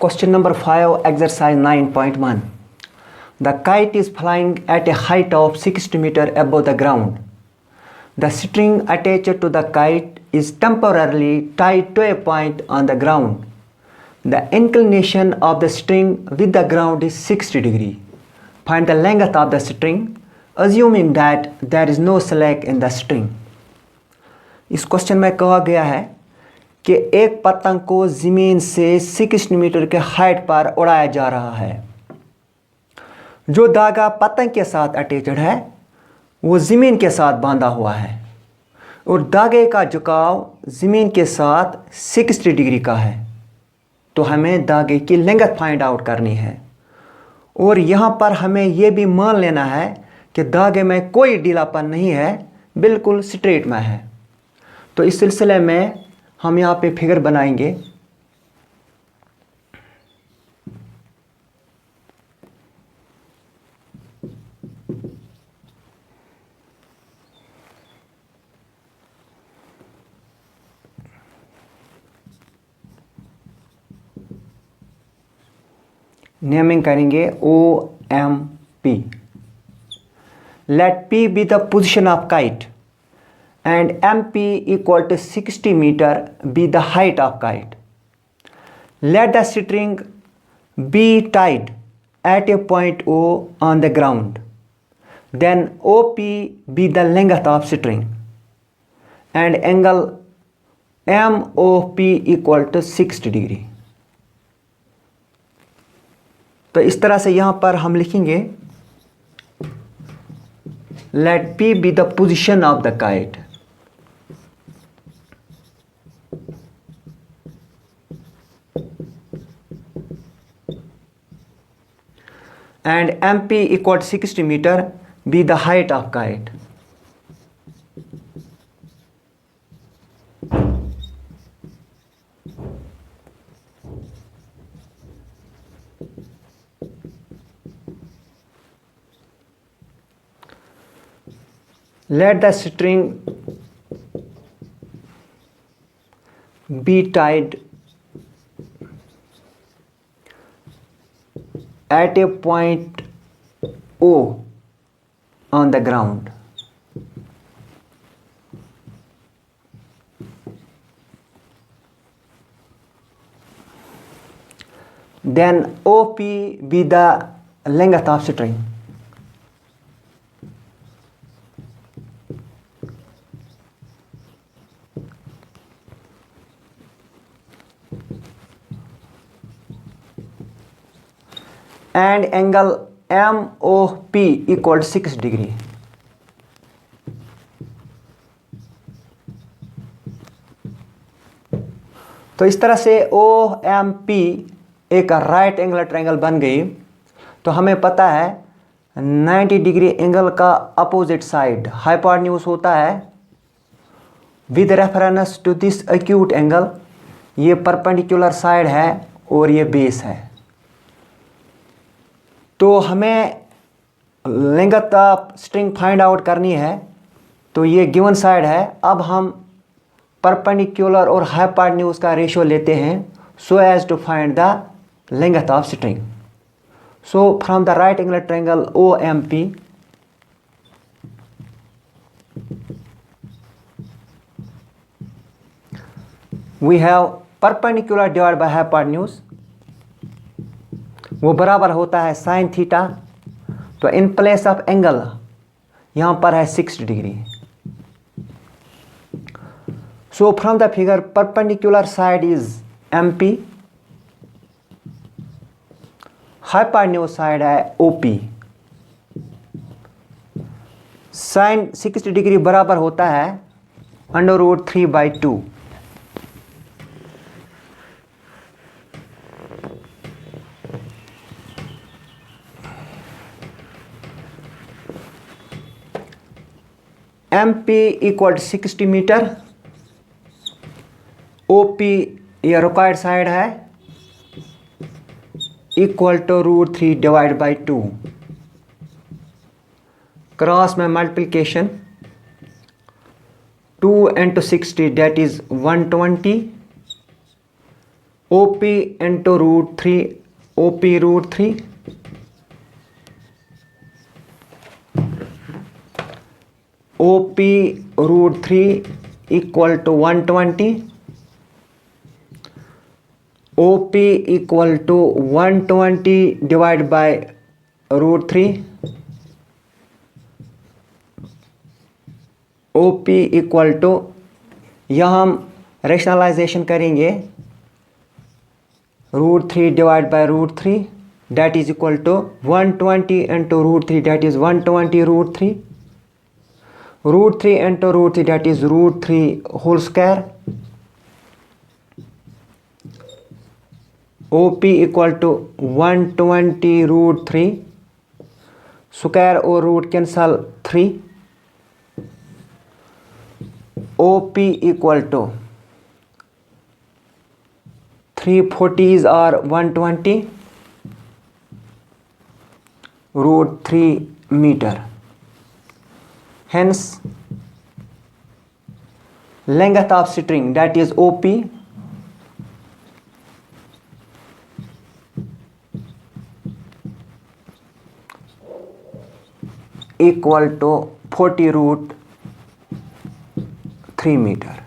Question number 5, exercise 9.1. The kite is flying at a height of 60 meters above the ground. The string attached to the kite is temporarily tied to a point on the ground. The inclination of the string with the ground is 60 degrees. Find the length of the string, assuming that there is no slack in the string. इस question में कहा गया है कि एक पतंग को ज़मीन से 60 मीटर के हाइट पर उड़ाया जा रहा है। जो धागा पतंग के साथ अटैच्ड है वो ज़मीन के साथ बांधा हुआ है और धागे का झुकाव ज़मीन के साथ 60 डिग्री का है। तो हमें धागे की लेंथ फाइंड आउट करनी है और यहाँ पर हमें यह भी मान लेना है कि धागे में कोई ढीलापन नहीं है, बिल्कुल स्ट्रेट में है। तो इस सिलसिले में हम यहाँ पे फिगर बनाएंगे। नेमिंग करेंगे OMP। Let P be the position of kite and MP equal to 60 meter be the height of kite. Let the string be tied at a point O on the ground. Then OP be the length of string and angle MOP equal to 60 degree. तो इस तरह से यहाँ पर हम लिखेंगे let P be the position of the kite and MP equal to 60 meter be the height of kite. Let the string be tied at a point O on the ground. Then OP be the length of string. And angle MOP equal to 6 degree. तो इस तरह से OMP एक right angle triangle बन गई। तो हमें पता है 90 डिग्री एंगल का अपोजिट साइड हाइपोटेन्यूज होता है with reference to this acute angle. ये परपेंडिकुलर साइड है और ये बेस है। तो हमें length of string find out करनी है। तो ये गिवन साइड है। अब हम परपेंडिकुलर और हाइपोटेन्यूज का रेशियो लेते हैं so as to find the length of string. So from the right angle triangle OMP we have perpendicular divide by hypotenuse, वो बराबर होता है साइन थीटा। तो इन प्लेस ऑफ एंगल यहाँ पर है 60 degree. So from the figure perpendicular side is MP, hypotenuse side है OP। Sine 60 degree बराबर होता है √3/2। MP equal to 60 metre, OP ये रिक्वायर्ड साइड है equal to √3 divide by 2। Cross में multiplication 2 into 60 that is 120 OP into root 3, OP root 3, OP root 3 equal to 120, OP equal to 120 divided by root 3, OP equal to, यहाँ हम rationalisation करेंगे, root 3 divided by root 3 that is equal to 120 into root 3 that is 120 root 3, root 3 into root 3 that is root 3 whole square, OP equal to 120 root 3 square और root cancel 3, OP equal to 340s are 120 root 3 meter. Hence, length of string that is OP equal to 40 root 3 meter.